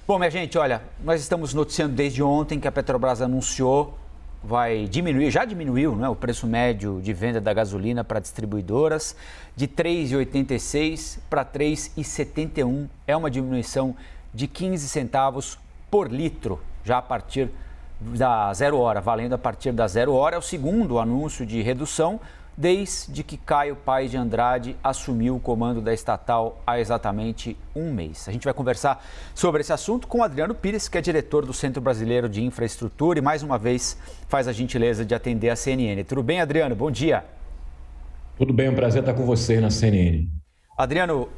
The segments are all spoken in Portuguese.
Bom, minha gente, olha, nós estamos noticiando desde ontem que a Petrobras anunciou vai diminuir, já diminuiu, né, o preço médio de venda da gasolina para distribuidoras de R$ 3,86 para R$ 3,71. É uma diminuição de 15 centavos por litro, já a partir da 0 hora, valendo a partir da 0 hora. É o segundo anúncio de redução desde que Caio Paes de Andrade assumiu o comando da estatal há exatamente um mês. A gente vai conversar sobre esse assunto com o Adriano Pires, que é diretor do Centro Brasileiro de Infraestrutura e, mais uma vez, faz a gentileza de atender a CNN. Tudo bem, Adriano? Bom dia. Tudo bem, é um prazer estar com você na CNN. Adriano,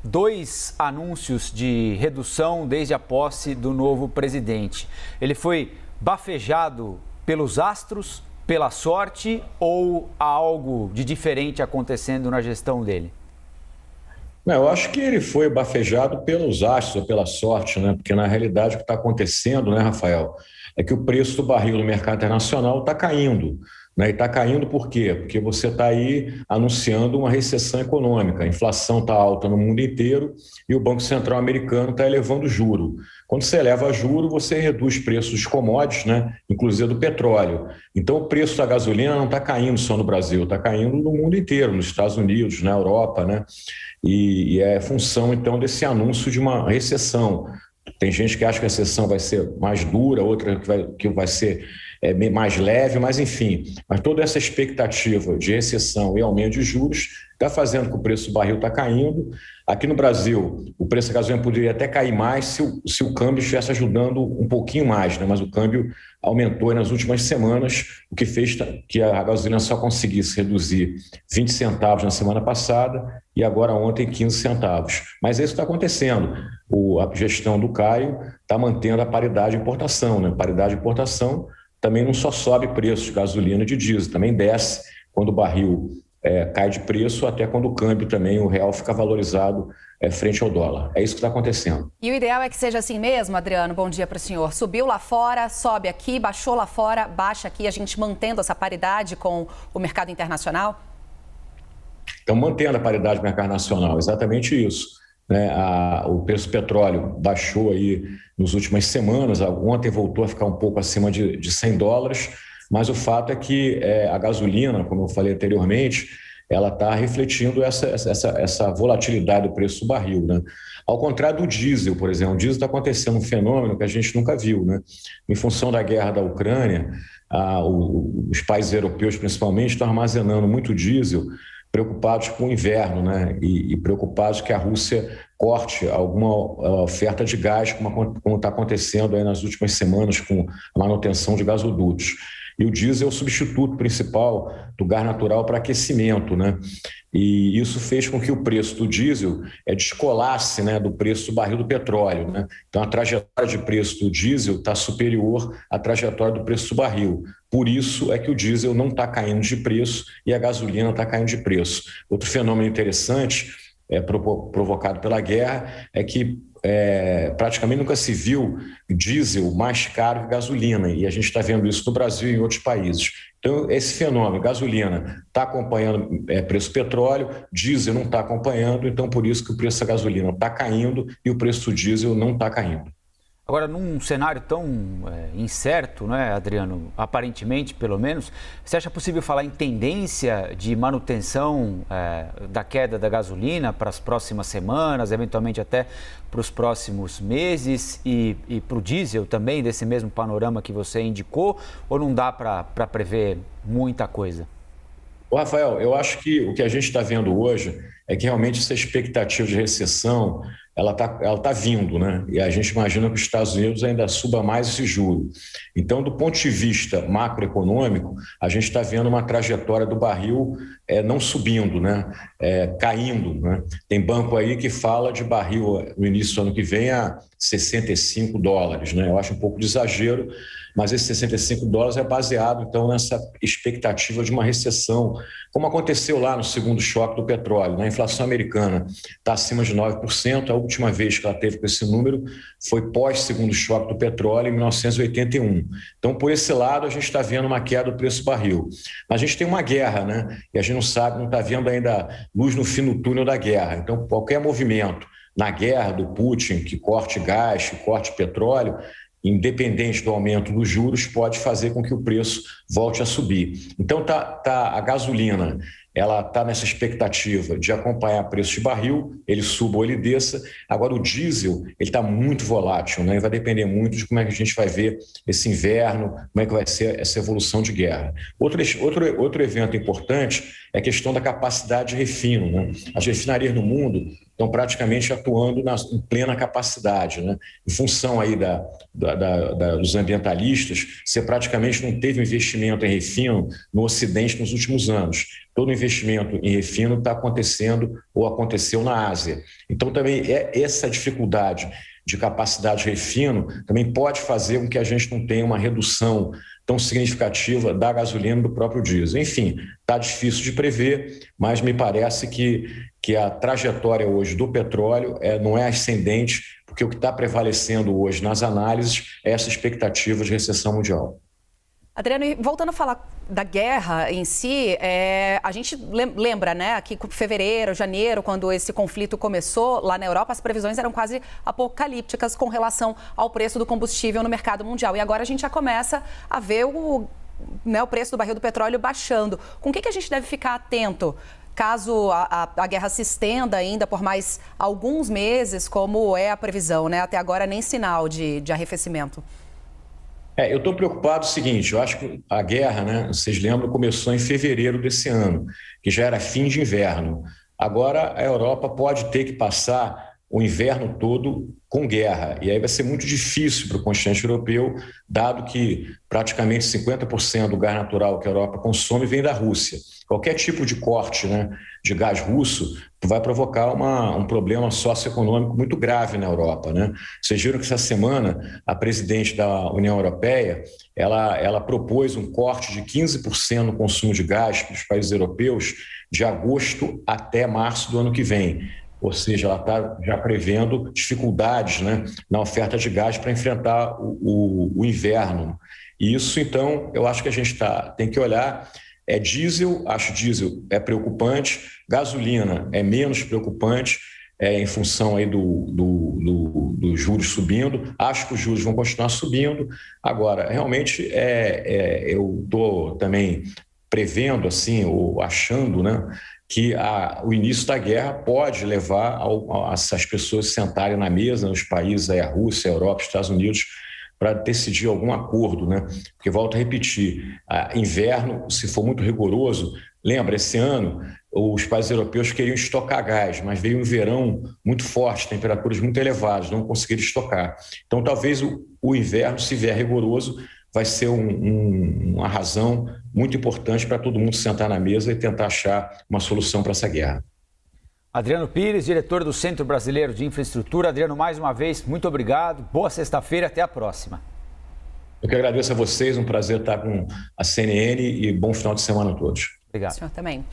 dois anúncios de redução desde a posse do novo presidente. Ele foi bafejado pelos astros, pela sorte, ou há algo de diferente acontecendo na gestão dele? Eu acho que ele foi bafejado pelos astros, ou pela sorte, né? Porque na realidade o que está acontecendo, né, Rafael, é que o preço do barril no mercado internacional está caindo. Né? E está caindo por quê? Porque você está aí anunciando uma recessão econômica. A inflação está alta no mundo inteiro e o Banco Central americano está elevando o juro. Quando você eleva juro, você reduz preços dos commodities, né? Inclusive do petróleo. Então, o preço da gasolina não está caindo só no Brasil, está caindo no mundo inteiro, nos Estados Unidos, na Europa, né? E é função, então, desse anúncio de uma recessão. Tem gente que acha que a recessão vai ser mais dura, outra que vai ser mais leve, mas enfim. Mas toda essa expectativa de recessão e aumento de juros está fazendo com que o preço do barril está caindo. Aqui no Brasil, o preço da gasolina poderia até cair mais se o câmbio estivesse ajudando um pouquinho mais, né? Mas o câmbio aumentou nas últimas semanas, o que fez que a gasolina só conseguisse reduzir 20 centavos na semana passada e agora ontem 15 centavos. Mas isso está acontecendo. A gestão do Caio está mantendo a paridade de importação, né? Paridade de importação também não só sobe preço de gasolina e de diesel, também desce quando o barril cai de preço, até quando o câmbio também, o real fica valorizado frente ao dólar. É isso que está acontecendo. E o ideal é que seja assim mesmo, Adriano? Bom dia para o senhor. Subiu lá fora, sobe aqui, baixou lá fora, baixa aqui, a gente mantendo essa paridade com o mercado internacional? Então, mantendo a paridade do mercado nacional, exatamente isso. Né? O preço do petróleo baixou aí nas últimas semanas, ontem voltou a ficar um pouco acima de $100, mas o fato é que a gasolina, como eu falei anteriormente, ela está refletindo essa volatilidade do preço do barril. Né? Ao contrário do diesel, por exemplo, o diesel está acontecendo um fenômeno que a gente nunca viu. Né? Em função da guerra da Ucrânia, os países europeus principalmente estão armazenando muito diesel, preocupados com o inverno, né? E preocupados que a Rússia corte alguma oferta de gás, como está acontecendo aí nas últimas semanas com a manutenção de gasodutos. E o diesel é o substituto principal do gás natural para aquecimento, né? E isso fez com que o preço do diesel descolasse, né, do preço do barril do petróleo, né? Então, a trajetória de preço do diesel está superior à trajetória do preço do barril. Por isso é que o diesel não está caindo de preço e a gasolina está caindo de preço. Outro fenômeno interessante provocado pela guerra é que praticamente nunca se viu diesel mais caro que gasolina, e a gente está vendo isso no Brasil e em outros países. Então, esse fenômeno, gasolina está acompanhando preço do petróleo, diesel não está acompanhando, então por isso que o preço da gasolina está caindo e o preço do diesel não está caindo. Agora, num cenário tão incerto, né, Adriano, aparentemente, pelo menos, você acha possível falar em tendência de manutenção da queda da gasolina para as próximas semanas, eventualmente até para os próximos meses e para o diesel também, desse mesmo panorama que você indicou, ou não dá para prever muita coisa? Rafael, eu acho que o que a gente está vendo hoje é que realmente essa expectativa de recessão ela tá vindo, né? E a gente imagina que os Estados Unidos ainda suba mais esse juro. Então, do ponto de vista macroeconômico, a gente está vendo uma trajetória do barril não subindo, né? Caindo, né? Tem banco aí que fala de barril no início do ano que vem a $65, né? Eu acho um pouco de exagero, mas esse $65 é baseado, então, nessa expectativa de uma recessão, como aconteceu lá no segundo choque do petróleo. A inflação americana está acima de 9%, a última vez que ela teve com esse número foi pós-segundo choque do petróleo, em 1981. Então, por esse lado, a gente está vendo uma queda do preço do barril. Mas a gente tem uma guerra, né? E a gente não está vendo ainda luz no fim do túnel da guerra. Então, qualquer movimento na guerra do Putin, que corte gás, que corte petróleo, independente do aumento dos juros, pode fazer com que o preço volte a subir. Então, a gasolina, ela está nessa expectativa de acompanhar preço de barril, ele suba ou ele desça. Agora, o diesel, ele está muito volátil, né? Vai depender muito de como é que a gente vai ver esse inverno, como é que vai ser essa evolução de guerra. Outro evento importante é a questão da capacidade de refino, né? As refinarias no mundo estão praticamente atuando em plena capacidade, né? Em função aí dos ambientalistas, você praticamente não teve investimento em refino no Ocidente nos últimos anos. Todo investimento em refino está acontecendo ou aconteceu na Ásia. Então, também essa dificuldade de capacidade de refino também pode fazer com que a gente não tenha uma redução tão significativa da gasolina e do próprio diesel. Enfim, está difícil de prever, mas me parece que a trajetória hoje do petróleo não é ascendente, porque o que está prevalecendo hoje nas análises é essa expectativa de recessão mundial. Adriano, voltando a falar da guerra em si, a gente lembra, né, que em fevereiro, janeiro, quando esse conflito começou lá na Europa, as previsões eram quase apocalípticas com relação ao preço do combustível no mercado mundial. E agora a gente já começa a ver o preço do barril do petróleo baixando. Com o que a gente deve ficar atento caso a guerra se estenda ainda por mais alguns meses, como é a previsão, né? Até agora nem sinal de arrefecimento. Eu estou preocupado o seguinte, eu acho que a guerra, né, vocês lembram, começou em fevereiro desse ano, que já era fim de inverno. Agora a Europa pode ter que passar o inverno todo com guerra, e aí vai ser muito difícil para o continente europeu, dado que praticamente 50% do gás natural que a Europa consome vem da Rússia. Qualquer tipo de corte, né, de gás russo vai provocar um problema socioeconômico muito grave na Europa, né? Vocês viram que essa semana a presidente da União Europeia ela propôs um corte de 15% no consumo de gás para os países europeus de agosto até março do ano que vem. Ou seja, ela está já prevendo dificuldades, né, na oferta de gás para enfrentar o inverno. E isso, então, eu acho que a gente tem que olhar. Diesel, acho diesel preocupante, gasolina é menos preocupante, em função aí dos juros subindo. Acho que os juros vão continuar subindo. Agora, realmente, eu estou também prevendo, assim, ou achando, né, que o início da guerra pode levar as pessoas sentarem na mesa, nos países, a Rússia, a Europa, os Estados Unidos, para decidir algum acordo, né? Porque, volto a repetir, inverno, se for muito rigoroso, lembra, esse ano os países europeus queriam estocar gás, mas veio um verão muito forte, temperaturas muito elevadas, não conseguiram estocar. Então, talvez o inverno, se vier rigoroso, vai ser uma razão muito importante para todo mundo sentar na mesa e tentar achar uma solução para essa guerra. Adriano Pires, diretor do Centro Brasileiro de Infraestrutura. Adriano, mais uma vez, muito obrigado. Boa sexta-feira, até a próxima. Eu que agradeço a vocês, um prazer estar com a CNN e bom final de semana a todos. Obrigado. O senhor também.